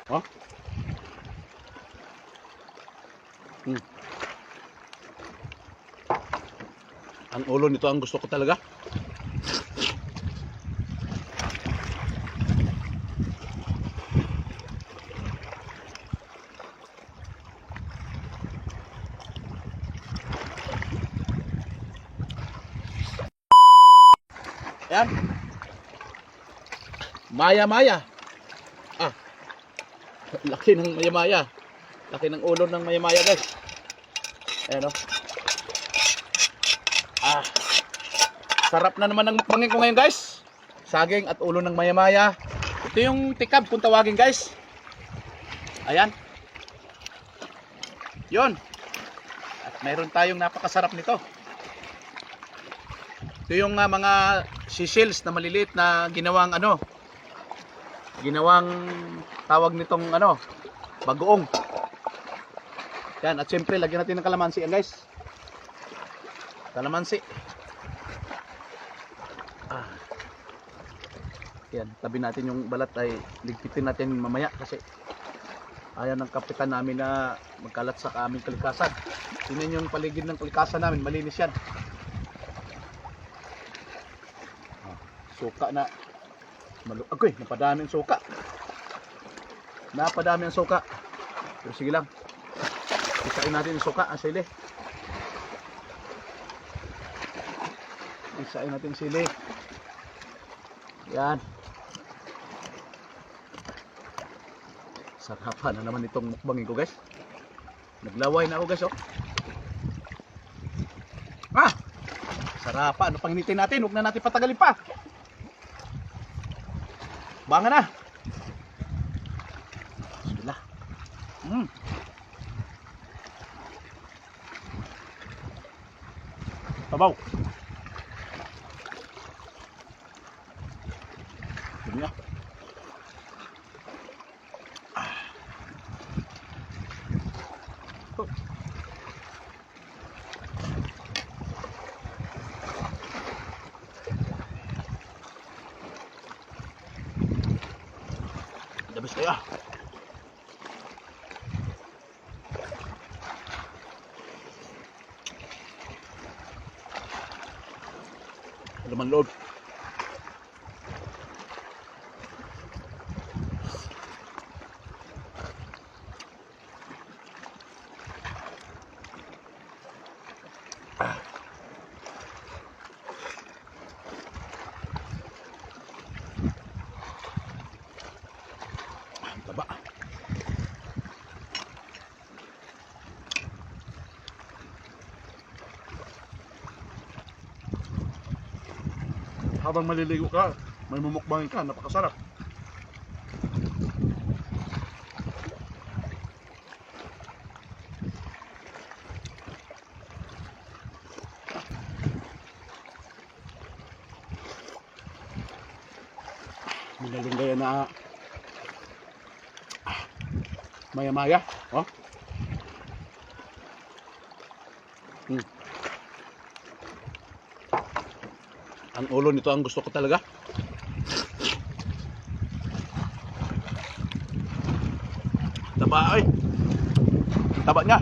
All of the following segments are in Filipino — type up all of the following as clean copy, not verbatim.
Oh. Hmm. Ang ulo nito ang gusto ko talaga. Ayan. Maya-maya. Ah. Laki ng maya-maya. Laki ng ulo ng maya-maya, guys. Ayan o. Ah. Sarap na naman ng mukbangin ko ngayon, guys. Saging at ulo ng maya-maya. Ito yung tikab kung tawagin, guys. Ayan. Yun. At mayroon tayong napakasarap nito. Ito yung mga sisils na maliliit na ginawang ginawang tawag nitong bagoong. Yan, at siyempre lagyan natin ng kalamansi yan, guys. Kalamansi. Yan, tabi natin yung balat ay ligpitin natin mamaya kasi ayaw ng kapitan namin na magkalat sa aming kalikasan. Tingnan yung paligid ng kalikasan namin, malinis yan. Suka na agoy, napadami ang suka. Napadami ang suka. Pero sige lang. Isain natin yung suka, ang sili. Isain natin yung sili. Yan. Sarapan na naman itong mukbangin ko, guys. Naglaway na ako, guys, oh. Sarapan. Ano pang hinitin natin? Huwag na natin patagalin pa. Bangan na. Bismillah. Tabaw. Dumi na. Dabis kaya. Laman loob. Taba. Habang maliligo ka, may mumukbangin ka, napakasarap. Minalunggay na maya-maya, oh. Ang ulo nito ang gusto ko talaga. Taba ay. Taba niya.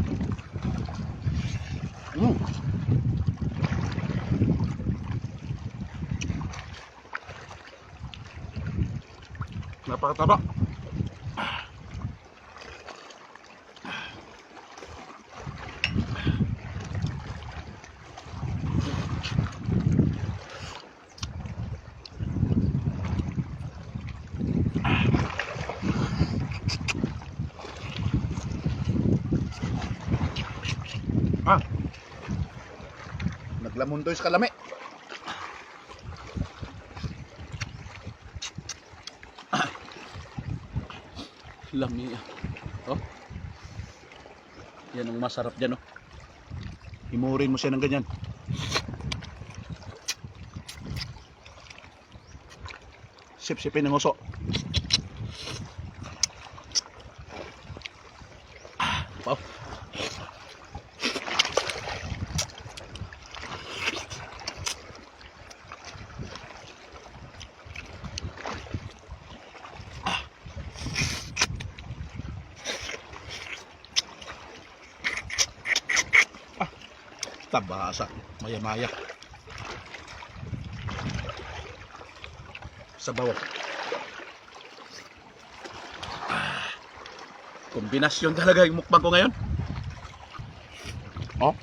Napakataba. Naglamundoy sa kalami. Lami. Oh. Yan ang masarap dyan, oh. Himurin mo siya ng ganyan. Sip-sipin ng uso. Wow. Taba sa maya-maya. Sabaw. Kombinasyon talaga yung mukbang ko ngayon. Oh.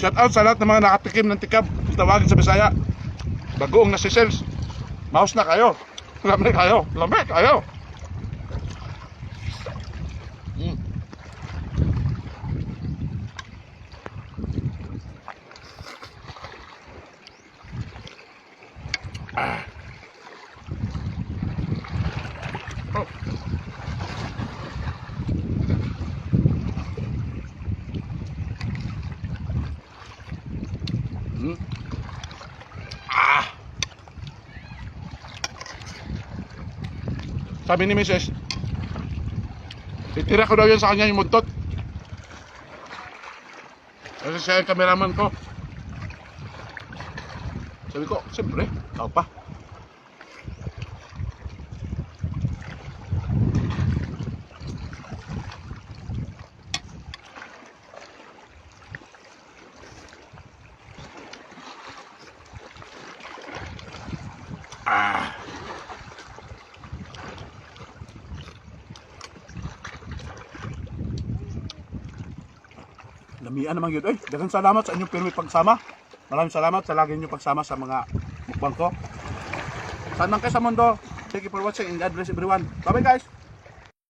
Shout out sa lahat ng mga nakatikim ng tikab. Tawagin sa Bisaya. Bagoong na si Sels. Maus na kayo. Lamig kayo. Lamig kayo. Oh. Sabi ni Mrs. Itira ko daw yan sa kanya yung muntot. Kasi siya yung cameraman ko. Sabi ko, siyempre, tao pa. Lamian naman yun. Daghang salamat sa inyong pirmi pagsama. Maraming salamat sa lagi niyo pagsama sa mga mukbang ko. Saan man kayo sa mundo. Thank you for watching and God bless everyone. Bye bye guys.